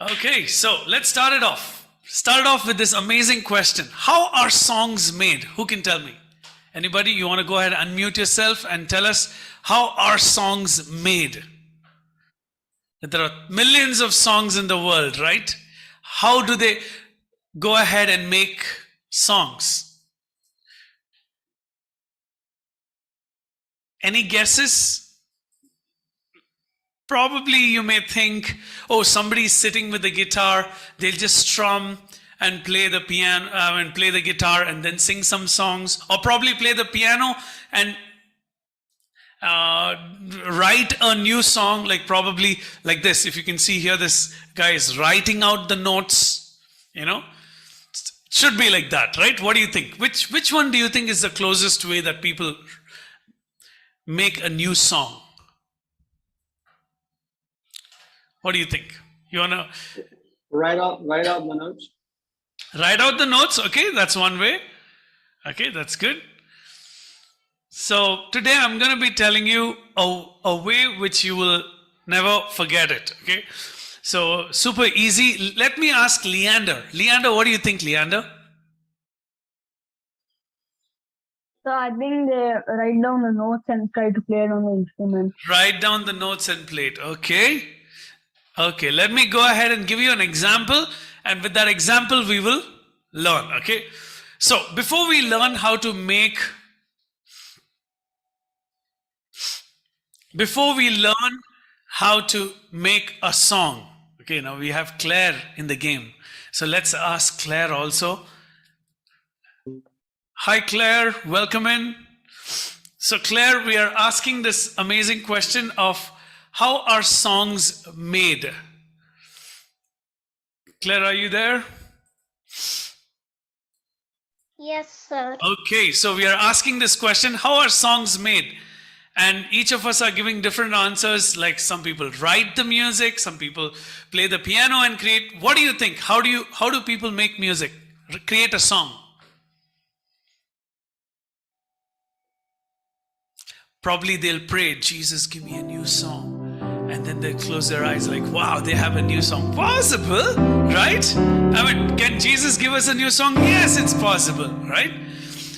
Okay, so let's start it off. Start it off with this amazing question. How are songs made? Who can tell me? Anybody? You want to go ahead and unmute yourself and tell us how are songs made? There are millions of songs in the world, right? How do they go ahead and make songs? Any guesses? Probably you may think, oh, somebody's sitting with the guitar, they'll just strum and play the piano and play the guitar and then sing some songs, or probably play the piano and write a new song, like probably like this. If you can see here, this guy is writing out the notes, should be like that, right? What do you think? Which one do you think is the closest way that people make a new song? What do you think? You wanna write out the notes? Write out the notes, okay, that's one way. Okay, that's good. So today I'm going to be telling you a way which you will never forget it, okay? So super easy. Let me ask Leander. Leander, what do you think, Leander? So I think they write down the notes and try to play it on the instrument. Write down the notes and play it, okay? Okay, let me go ahead and give you an example, and with that example we will learn, okay? So before we learn how to make a song, okay, now we have Claire in the game. So let's ask Claire also. Hi Claire, welcome in. So Claire, we are asking this amazing question of how are songs made? Claire, are you there? Yes, sir. Okay, so we are asking this question, how are songs made? And each of us are giving different answers, like some people write the music, some people play the piano and create. What do you think? How do people make music, create a song? Probably they'll pray, Jesus, give me a new song. And then they close their eyes like, wow, they have a new song. Possible, right? I mean, can Jesus give us a new song? Yes, it's possible, right?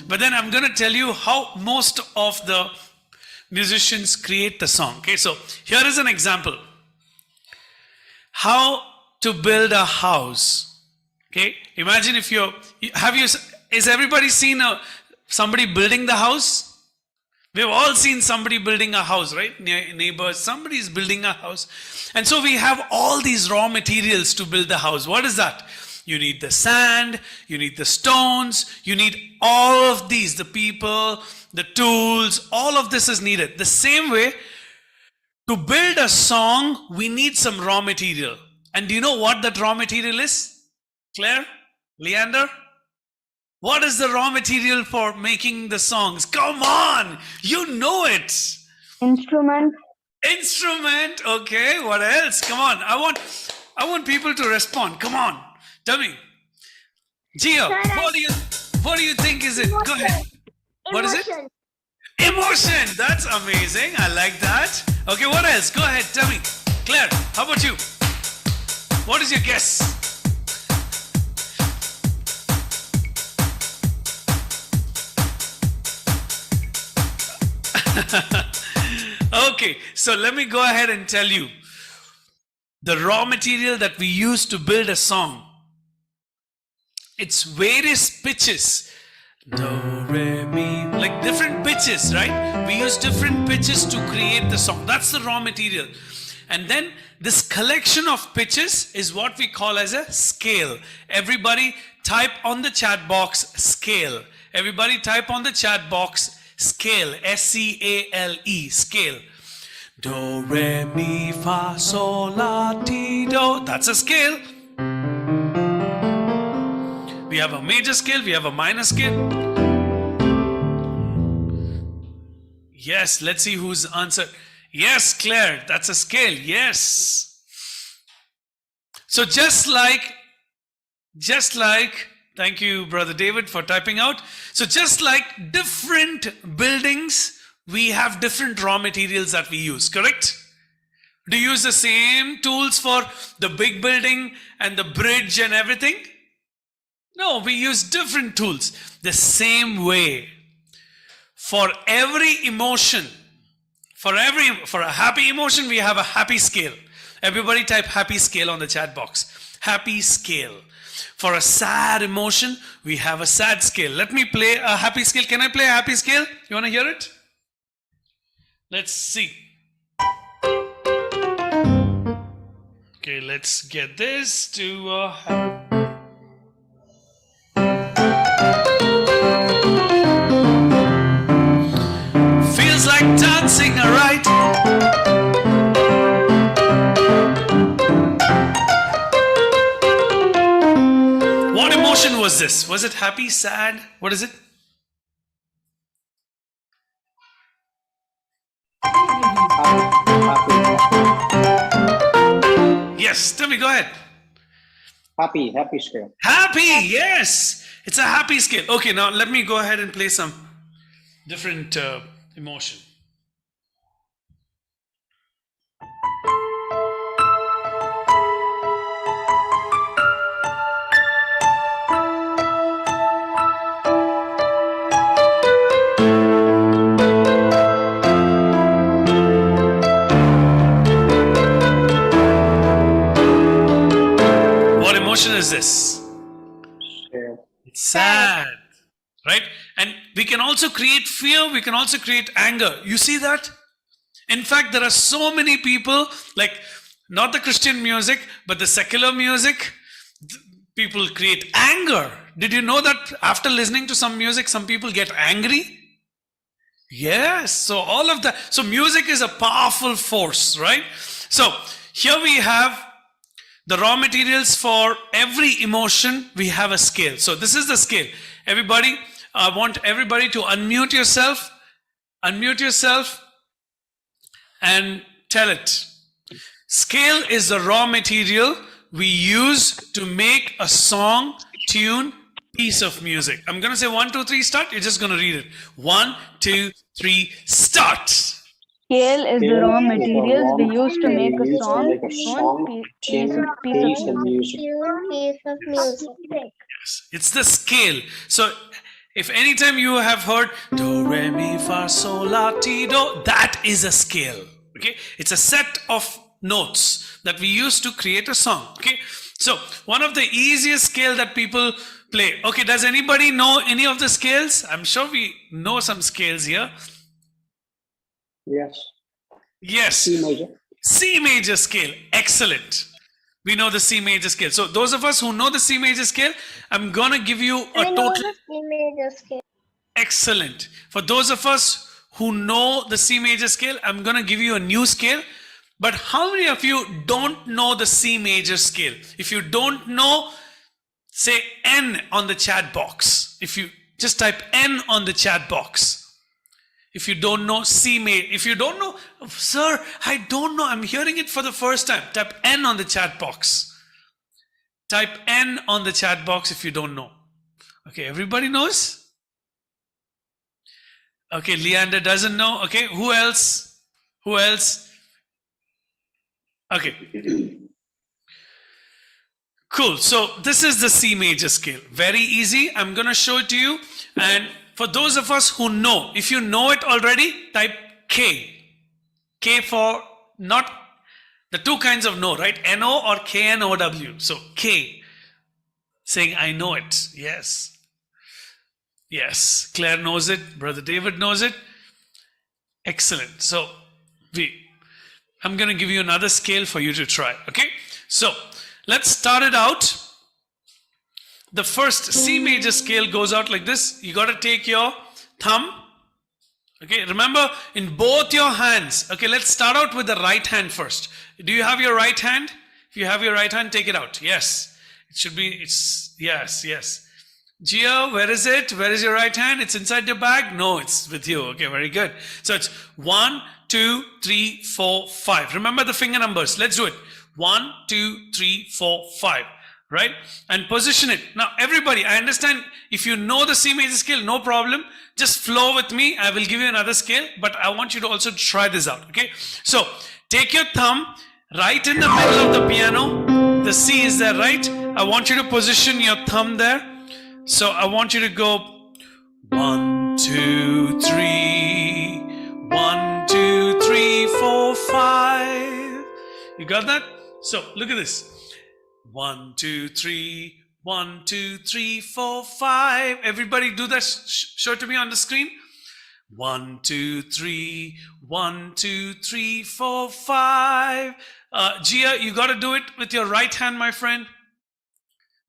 But then I'm going to tell you how most of the musicians create the song. Okay, so here is an example. How to build a house. Okay, imagine if is everybody seen somebody building the house? We've all seen somebody building a house, right? Neighbors, somebody is building a house. And so we have all these raw materials to build the house. What is that? You need the sand, you need the stones, you need all of these, the people, the tools, all of this is needed. The same way, to build a song, we need some raw material. And do you know what that raw material is? Claire? Leander? What is the raw material for making the songs? Come on, you know it. Instrument. Instrument, okay, what else? Come on, I want people to respond. Come on, tell me. Gia, what do you think is it? Emotion. Go ahead. What is it? Emotion, that's amazing. I like that. Okay, what else? Go ahead, tell me. Claire, how about you? What is your guess? Okay, so let me go ahead and tell you the raw material that we use to build a song. It's various pitches. Do, re, mi, like different pitches, right? We use different pitches to create the song. That's the raw material. And then this collection of pitches is what we call as a scale. Everybody type on the chat box scale. Everybody type on the chat box scale, S-C-A-L-E, scale. Do, re, mi, fa, sol, la, ti, do. That's a scale. We have a major scale, we have a minor scale. Yes, let's see who's answered. Yes, Claire, that's a scale, yes. So just like, thank you, Brother David, for typing out. So just like different buildings, we have different raw materials that we use, correct? Do you use the same tools for the big building and the bridge and everything? No, we use different tools. The same way. For every emotion, for a happy emotion, we have a happy scale. Everybody type happy scale on the chat box. Happy scale. For a sad emotion, we have a sad scale. Let me play a happy scale. Can I play a happy scale? You want to hear it? Let's see. Okay, let's get this to feels like dancing, alright? What emotion was this? Was it happy, sad? What is it? Yes, tell me, go ahead. Happy scale. Happy, yes. It's a happy scale. Okay, now let me go ahead and play some different emotion. What emotion is this? Scale. It's sad, right? And we can also create fear, we can also create anger. You see that? In fact, there are so many people, like not the Christian music, but the secular music, people create anger. Did you know that after listening to some music, some people get angry? Yes, so all of that. So music is a powerful force, right? So here we have the raw materials for every emotion. We have a scale. So this is the scale. Everybody, I want everybody to unmute yourself and tell it. Scale is the raw material we use to make a song, tune, piece of music. I'm going to say 1, 2, 3, start. You're just going to read it. 1, 2, 3, start. Scale is the raw materials we use to make a song, piece of music. Piece of music. Yes, it's the scale. So if anytime you have heard do, re, mi, fa, sol, la, ti, do, that is a scale. Okay, it's a set of notes that we use to create a song. Okay, so one of the easiest scale that people play. Okay, does anybody know any of the scales? I'm sure we know some scales here. Yes. Yes. C major. C major scale. Excellent. We know the C major scale. So those of us who know the C major scale, I'm going to give you a I know total. the C major scale. Excellent. For those of us who know the C major scale, I'm going to give you a new scale. But how many of you don't know the C major scale? If you don't know, say N on the chat box. If you just type N on the chat box. If you don't know C major, if you don't know, sir, I don't know, I'm hearing it for the first time. Type N on the chat box. Type N on the chat box if you don't know. Okay, everybody knows? Okay, Leander doesn't know. Okay, who else? Who else? Okay. Cool. So this is the C major scale. Very easy. I'm going to show it to you. And for those of us who know, if you know it already, type K. K for not the two kinds of know, right? N-O or K-N-O-W. So K, saying I know it. Yes. Yes. Claire knows it. Brother David knows it. Excellent. So I'm going to give you another scale for you to try. Okay. So let's start it out. The first C major scale goes out like this. You got to take your thumb. Okay, remember in both your hands. Okay, let's start out with the right hand first. Do you have your right hand? If you have your right hand, take it out. Yes, it should be, yes. Gia, where is it? Where is your right hand? It's inside your bag? No, it's with you. Okay, very good. So it's 1, 2, 3, 4, 5. Remember the finger numbers. Let's do it. 1, 2, 3, 4, 5. Right? And position it. Now, everybody, I understand if you know the C major scale, no problem. Just flow with me. I will give you another scale, but I want you to also try this out. Okay? So, Take your thumb right in the middle of the piano. The C is there, right? I want you to position your thumb there. So I want you to go 1, 2, 3, 1, 2, 3, 4, 5. You got that? So look at this. 1, 2, 3, 1, 2, 3, 4, 5. Everybody do that. Show it to me on the screen. 1, 2, 3, 1, 2, 3, 4, 5. Gia, you got to do it with your right hand, my friend.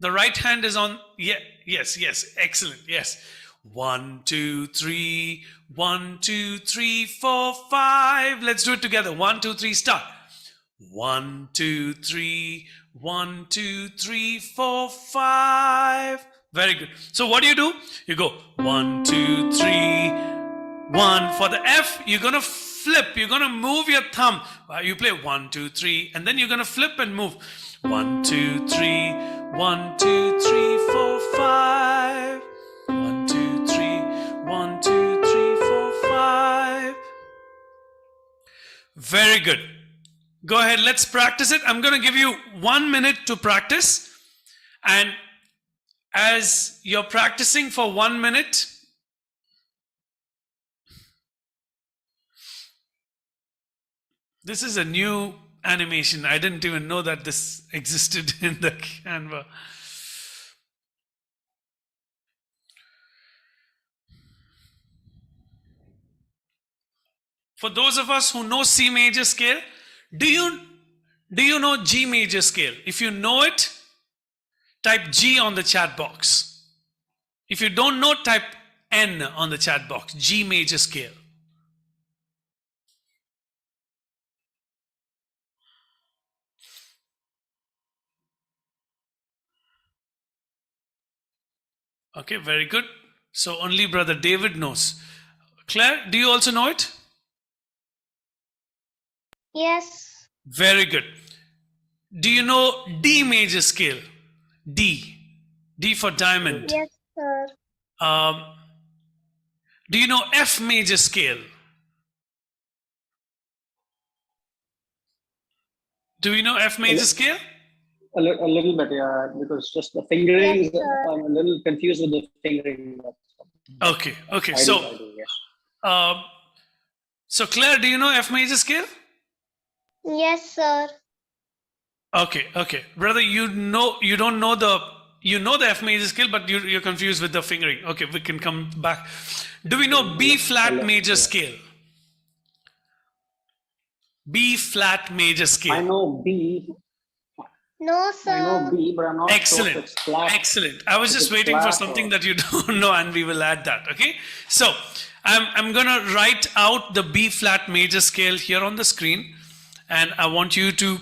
The right hand is on. Yeah, yes, excellent. Yes. 1, 2, 3, 1, 2, 3, 4, 5. Let's do it together. 1, 2, 3, start. 1, 2, 3, 1, 2, 3, 4, 5. Very good. So what do? You go 1, 2, 3, 1. For the F, you're going to flip. You're going to move your thumb. You play 1, 2, 3, and then you're going to flip and move. 1, 2, 3, 1, 2, 3, 4, 5. 1, 2, 3, 1, 2, 3, 4, 5. Very good. Go ahead, let's practice it. I'm going to give you 1 minute to practice. And as you're practicing for 1 minute, this is a new animation. I didn't even know that this existed in the Canva. For those of us who know C major scale, do you know G major scale? If you know it, type G on the chat box. If you don't know, type N on the chat box. G major scale. Okay, very good. So only brother David knows. Claire, do you also know it? Yes. Very good. Do you know D major scale? D. D for diamond. Yes, sir. Do you know F major scale? Do you know F major scale? A little bit, yeah, because just the fingering, Yes, sir. I'm a little confused with the fingering. Okay. I do, yes. So Claire, do you know F major scale? Yes, sir. Okay. Brother, you know the F major scale, but you're confused with the fingering. Okay, we can come back. Do we know B flat major scale? B flat major scale. I know B. No, I sir. know B, but I'm not sure if it's flat. Excellent. I was If just it's waiting for flat something or- that you don't know, and we will add that. Okay. So I'm gonna write out the B flat major scale here on the screen, and I want you to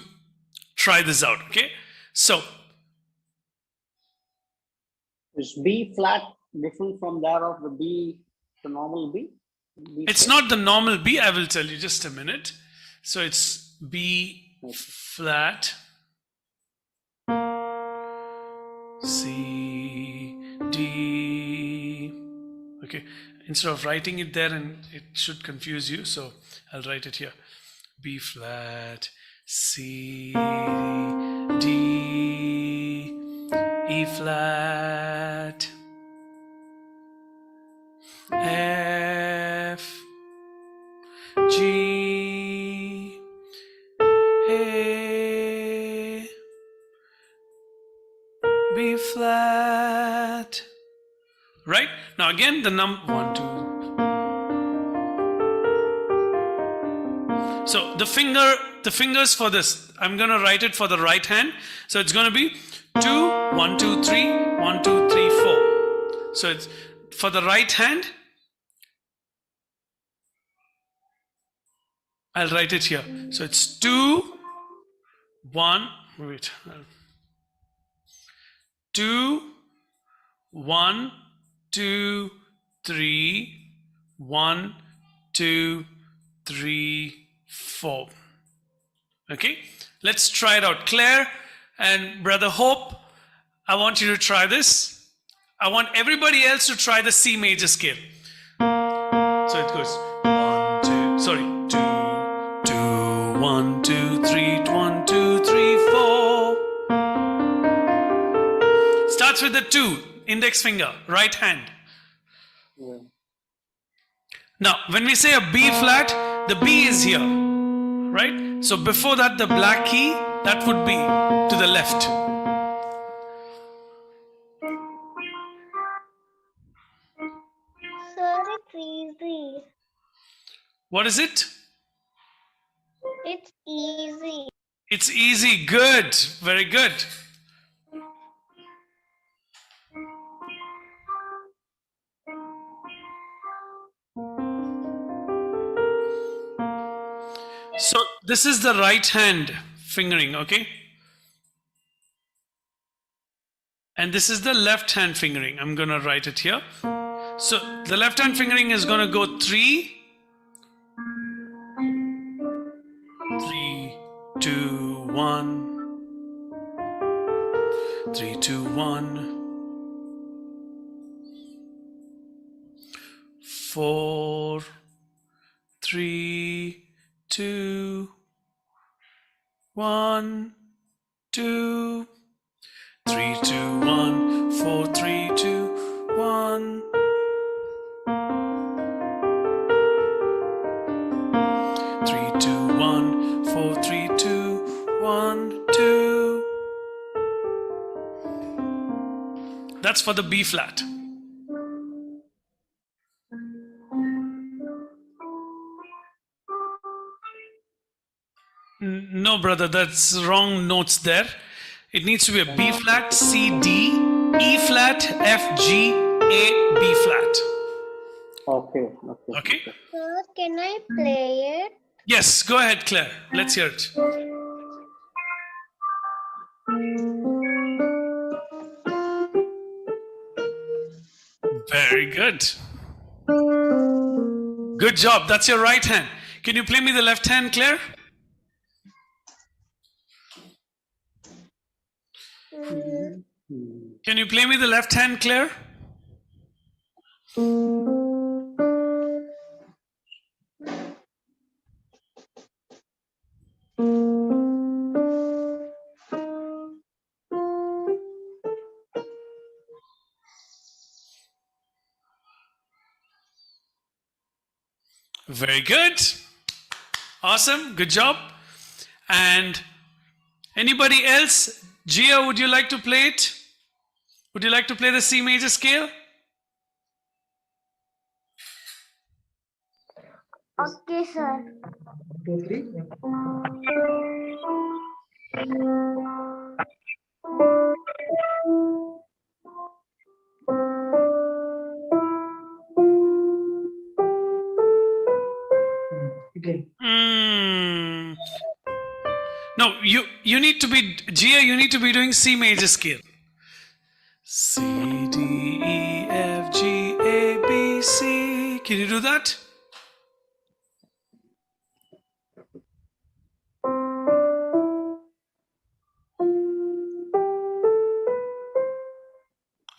try this out. Okay. So Is B flat different from that of the B, the normal B? B it's flat? not the normal B. I will tell you just a minute. So it's B flat, C, D. Okay, instead of writing it there, and it should confuse you, so I'll write it here. B flat, C, D, E flat, F, G, A, B flat. Right? Now again, the number 1, 2. So the fingers for this, I'm gonna write it for the right hand. So it's gonna be 2, 1, 2, 3, 1, 2, 3, 4. So it's for the right hand. I'll write it here. So it's 2, 1, wait. 2, 1, 2, 3, 1, 2, 3, 4. Okay, let's try it out. Claire and Brother Hope, I want you to try this. I want everybody else to try the C major scale. So it goes 1, 2, sorry, 2, 2, 1, 1, 2, 3, 1, 2, 3, 4. Starts with the 2, index finger, right hand. Yeah. Now, when we say a B flat, the B is here, right? So before that, the black key, that would be to the left. Sir, it's easy. What is it? It's easy. It's easy. Good. Very good. So this is the right hand fingering, okay? And this is the left hand fingering. I'm going to write it here. So the left hand fingering is going to go 3, 3, 2, 1, 3, 2, 1, 4, 3, 2, 1, 2, 3, 2, 1, 4, 3, 2, 1. 3, 2, 1, 4, 3, 2, 1, 2. That's for the B flat. No, brother, that's wrong notes there. It needs to be a B flat, C, D, E flat, F, G, A, B flat. Okay. Okay? Sir, can I play it? Yes, go ahead, Claire. Let's hear it. Very good. Good job. That's your right hand. Can you play me the left hand, Claire? Can you play me the left hand, Claire? Very good. Awesome. Good job. And anybody else? Gia, would you like to play it? Would you like to play the C major scale? Okay, sir. No, you need to be, Gia, you need to be doing C major scale. C, D, E, F, G, A, B, C. Can you do that?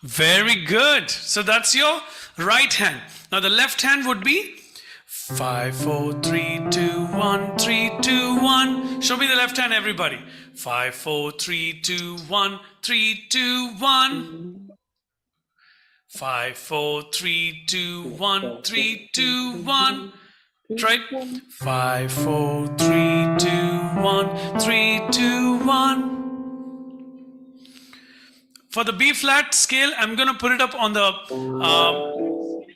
Very good. So that's your right hand. Now the left hand would be 5, 4, 3, 2, 1, 3, 2, 1. Show me the left hand, everybody. 5, 4, 3, 2, 1, 3, 2, 1. 5, 4, 3, 2, 1, 3, 2, 1. Try it. 5, 4, 3, 2, 1, 3, 2, 1. For the B flat scale, I'm going to put it up on the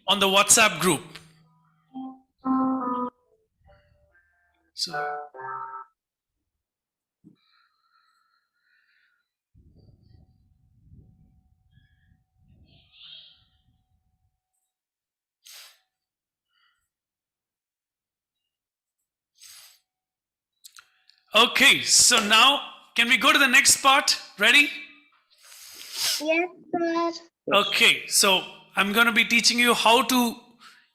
WhatsApp group. So, okay, so now can we go to the next part? Ready? Yes, sir. Okay, so I'm going to be teaching you how to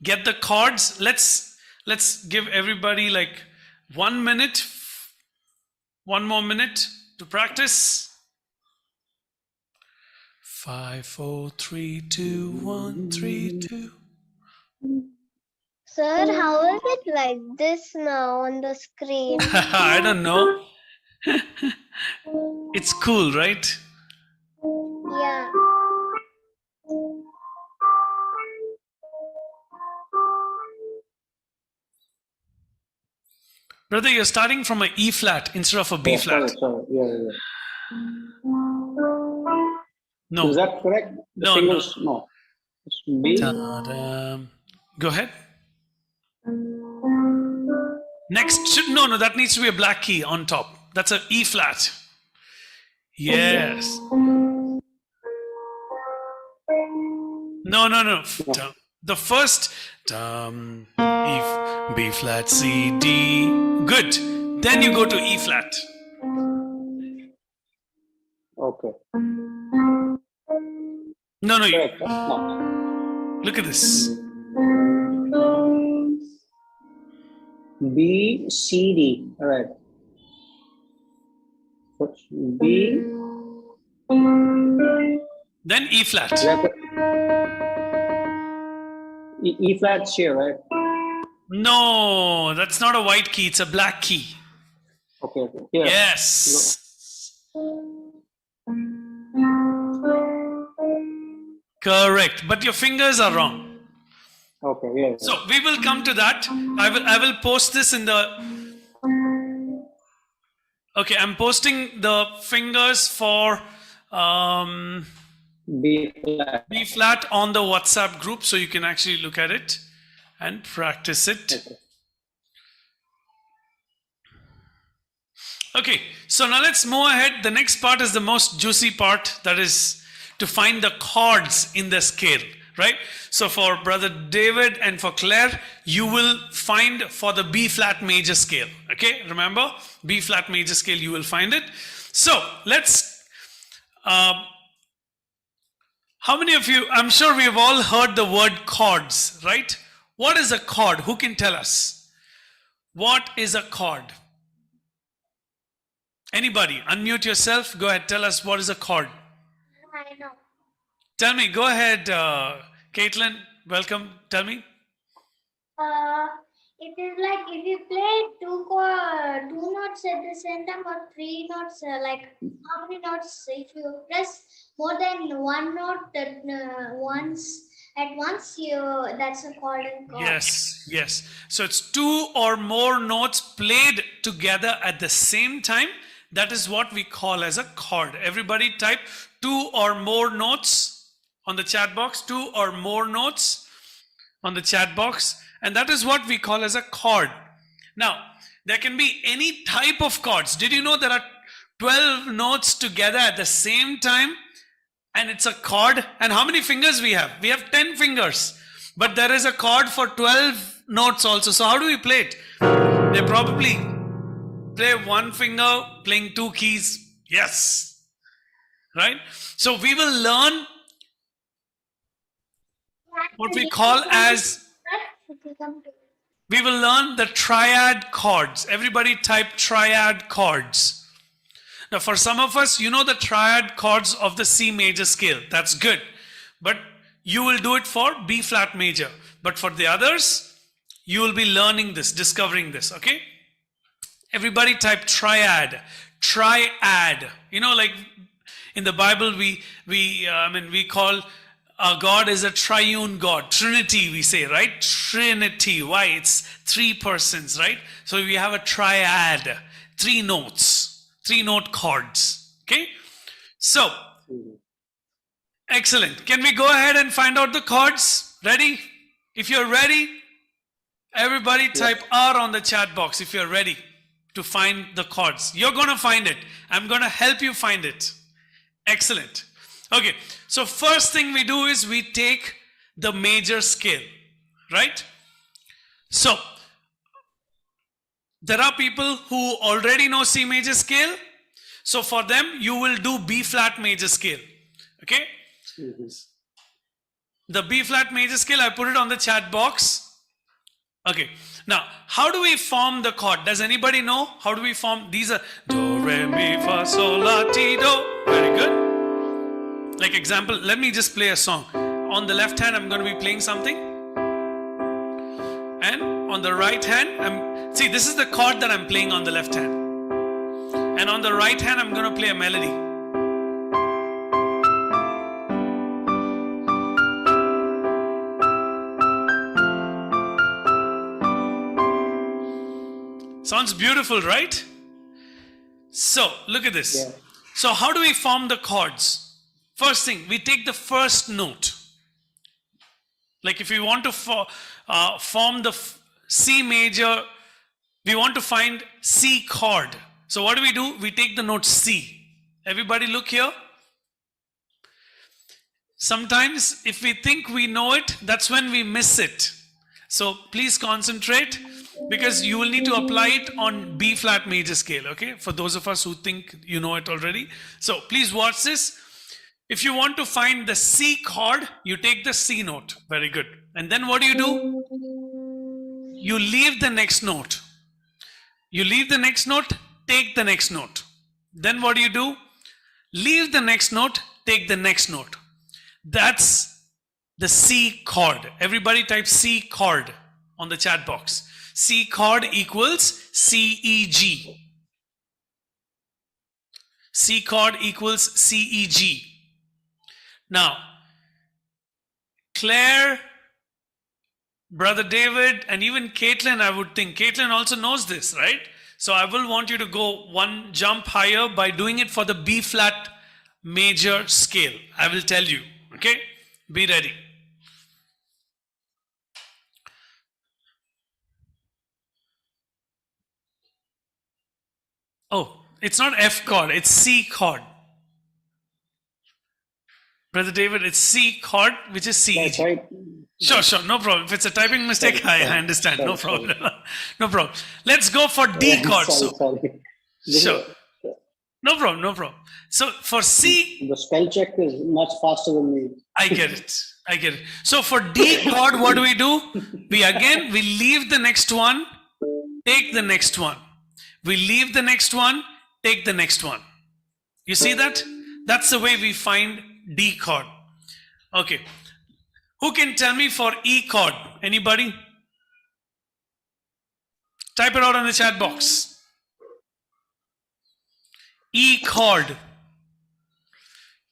get the chords. Let's give everybody like 1 minute, 1 more minute to practice. 5, 4, 3, 2, 1, 3, 2. Sir, how is it like this now on the screen? I don't know. It's cool, right? Yeah. Brother, you're starting from a E flat instead of a B flat. Sorry. Yeah. No. Is that correct? The No, fingers, no. It's B. Ta-da. Go ahead. Next, no, that needs to be a black key on top. That's a E flat. Yes. No. The first E, B flat, C, D. Good. Then you go to E flat. Okay. No. Correct. That's not. Look at this. B, C, D. All right. First B. Then E flat. E flat's here, right? No, that's not a white key. It's a black key. Okay. Here. Yes. Correct. But your fingers are wrong. Okay. Yeah. So we will come to that. I will post this in the. Okay, I'm posting the fingers for B flat. B flat on the WhatsApp group, so you can actually look at it and practice it. Okay, so now let's move ahead. The next part is the most juicy part, that is to find the chords in the scale, right? So for Brother David and for Claire, you will find for the B flat major scale. Okay, remember, B flat major scale, you will find it. So let's, how many of you, I'm sure we've all heard the word chords, right? What is a chord? Who can tell us? What is a chord? Anybody, unmute yourself. Go ahead, tell us what is a chord. I know. Tell me, go ahead, Caitlin, welcome, tell me. It is like if you play two notes at the same time or three notes, like how many notes? If you press more than one note once at once, that's a chord in chord. Yes. So it's two or more notes played together at the same time. That is what we call as a chord. Everybody type two or more notes on the chat box. Two or more notes on the chat box. And that is what we call as a chord. Now, there can be any type of chords. Did you know there are 12 notes together at the same time? And it's a chord. And how many fingers we have? We have 10 fingers. But there is a chord for 12 notes also. So how do we play it? They probably play one finger playing two keys. Yes. Right? So we will learn what we call as, we will learn the triad chords. Everybody type triad chords. Now for some of us, you know the triad chords of the C major scale. That's good. But you will do it for B flat major. But for the others, you will be learning this, discovering this, okay? Everybody type triad. Triad. You know, like in the Bible, we call God is a triune God. Trinity, we say, right? Trinity. Why? It's three persons, right? So we have a triad. Three notes. Three note chords. Okay? So, excellent. Can we go ahead and find out the chords? Ready? If you're ready, everybody type R on the chat box if you're ready to find the chords. You're going to find it. I'm going to help you find it. Excellent. Okay, so first thing we do is we take the major scale, right? So, there are people who already know C major scale. So for them, you will do B flat major scale. Okay? The B flat major scale, I put it on the chat box. Okay. Now, how do we form the chord? Does anybody know? How do we form? These are do, re, mi, fa, sol, la, ti, do. Very good. Like example, let me just play a song. On the left hand, I'm going to be playing something. And on the right hand, see, this is the chord that I'm playing on the left hand. And on the right hand, I'm going to play a melody. Sounds beautiful, right? So, look at this. Yeah. So, how do we form the chords? First thing, we take the first note. Like if we want to form the C major, we want to find C chord. So what do? We take the note C. Everybody look here. Sometimes if we think we know it, that's when we miss it. So please concentrate, because you will need to apply it on B flat major scale, okay? For those of us who think you know it already. So please watch this. If you want to find the C chord, you take the C note. Very good. And then what do? You leave the next note. You leave the next note, take the next note. Then what do? Leave the next note, take the next note. That's the C chord. Everybody type C chord on the chat box. C chord equals CEG. C chord equals CEG. Now, Claire, Brother David, and even Caitlin, I would think. Caitlin also knows this, right? So I will want you to go one jump higher by doing it for the B flat major scale. I will tell you, okay? Be ready. Oh, it's not F chord, it's C chord. Brother David, it's C chord, which is C. That's right. Sure, no problem. If it's a typing mistake, I understand. No problem. No problem. Let's go for D chord. Sorry. Sure. No problem. So for C, the spell check is much faster than me. I get it. So for D chord, what do? We leave the next one, take the next one. We leave the next one, take the next one. You see that? That's the way we find D chord. Okay. Who can tell me for E chord? Anybody? Type it out in the chat box. E chord.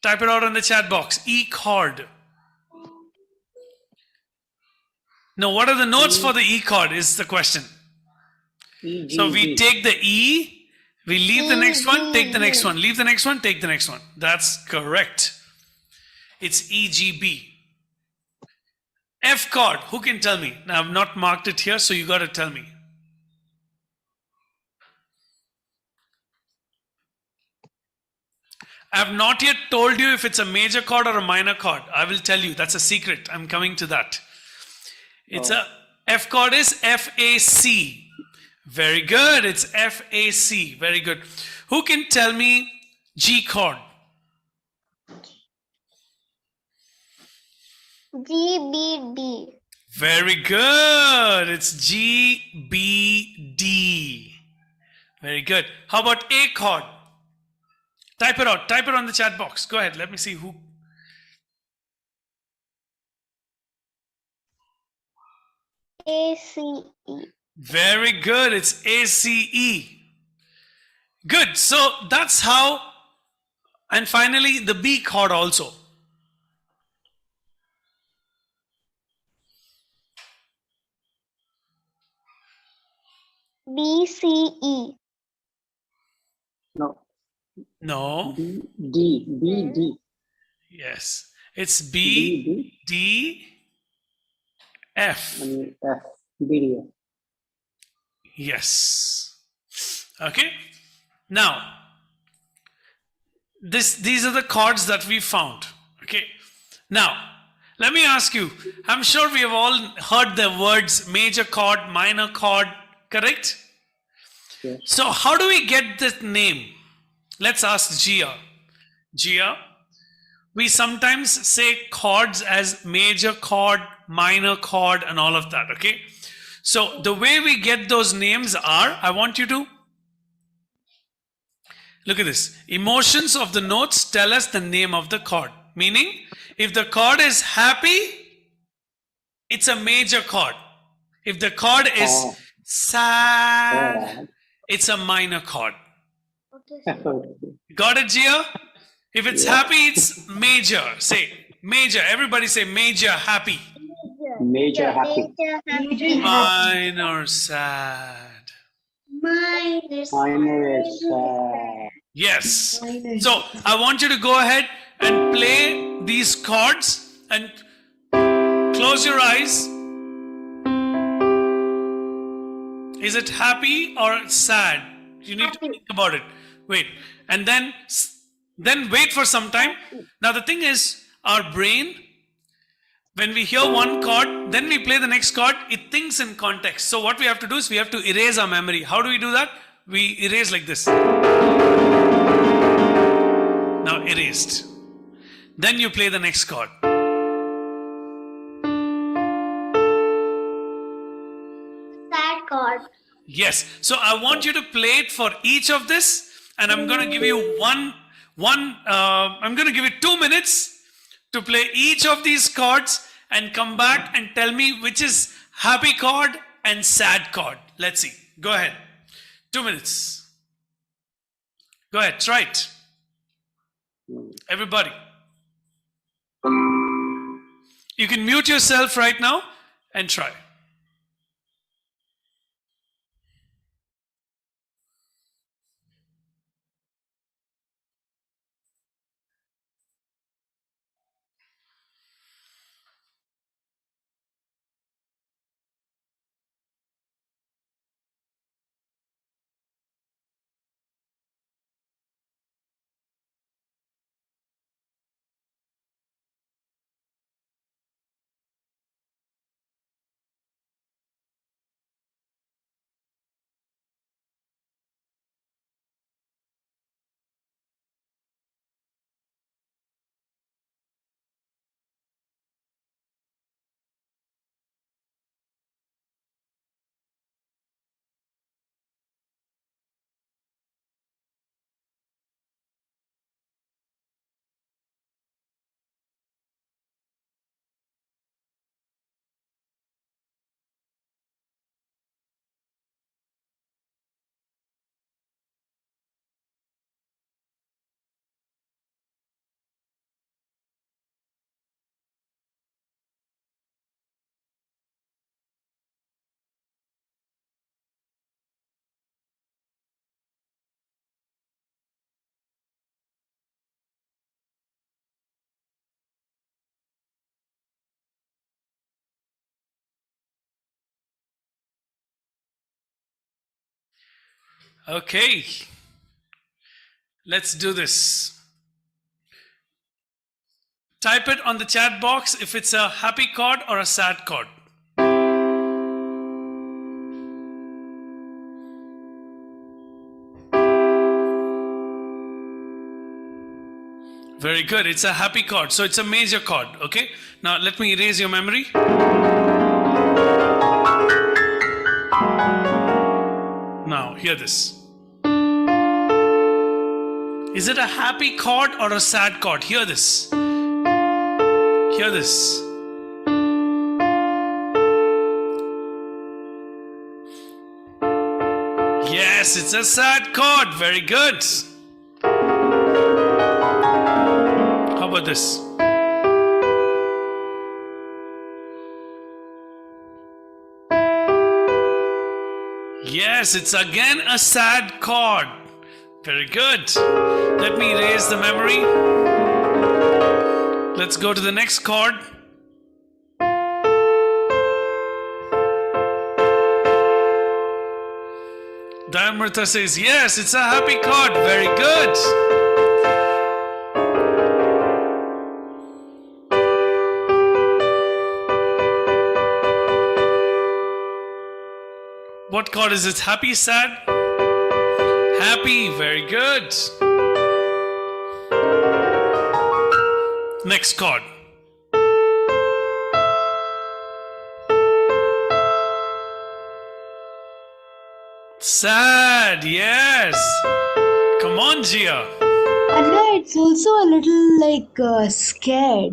Type it out in the chat box. E chord. No, what are the notes for the E chord is the question. So we take the E, we leave the next one, take the next one, leave the next one, take the next one. That's correct. It's E, G, B. F chord, who can tell me? Now I've not marked it here, so you got to tell me. I have not yet told you if it's a major chord or a minor chord. I will tell you. That's a secret. I'm coming to that. It's a F chord is F-A-C. Very good. It's F-A-C. Very good. Who can tell me G chord? GBD. Very good. It's G-B-D. Very good. How about A chord? Type it out. Type it on the chat box. Go ahead. Let me see who. ACE. Very good. It's A-C-E. Good. So that's how. And finally, the B chord also. BCE. No. D. Yes. It's B, D, F. And F. B. Yes. Okay. Now, these are the chords that we found. Okay. Now, let me ask you. I'm sure we have all heard the words major chord, minor chord, correct? Yes. So how do we get this name? Let's ask Gia. Gia, we sometimes say chords as major chord, minor chord, and all of that, okay? So the way we get those names are, I want you to look at this. Emotions of the notes tell us the name of the chord. Meaning, if the chord is happy, it's a major chord. If the chord is Oh. sad, it's a minor chord. Okay. Got it, Gia? If it's Yeah. happy, it's major. Say major. Everybody say major, happy. Major happy. Minor, sad. Minor is sad. Yes. So I want you to go ahead and play these chords and close your eyes. Is it happy or sad? You need to think about it. Wait. And then wait for some time. Now the thing is, our brain, when we hear one chord, then we play the next chord, it thinks in context. So what we have to do is we have to erase our memory. How do we do that? We erase like this. Now erased. Then you play the next chord. Sad chord. Yes. So I want you to play it for each of this, and I'm going to give you I'm going to give you 2 minutes to play each of these chords and come back and tell me which is happy chord and sad chord. Let's see. Go ahead. 2 minutes. Go ahead. Try it. Everybody. You can mute yourself right now and try. Okay. Let's do this. Type it on the chat box if it's a happy chord or a sad chord. Very good. It's a happy chord. So it's a major chord. Okay. Now let me erase your memory. Now hear this. Is it a happy chord or a sad chord? Hear this. Hear this. Yes, it's a sad chord. Very good. How about this? Yes, it's again a sad chord. Very good. Let me erase the memory. Let's go to the next chord. Dayamrita says, yes, it's a happy chord. Very good. What chord is it? Happy, sad? Happy. Very good. Next chord. Sad. Yes. Come on, Gia. Anna, it's also a little like scared.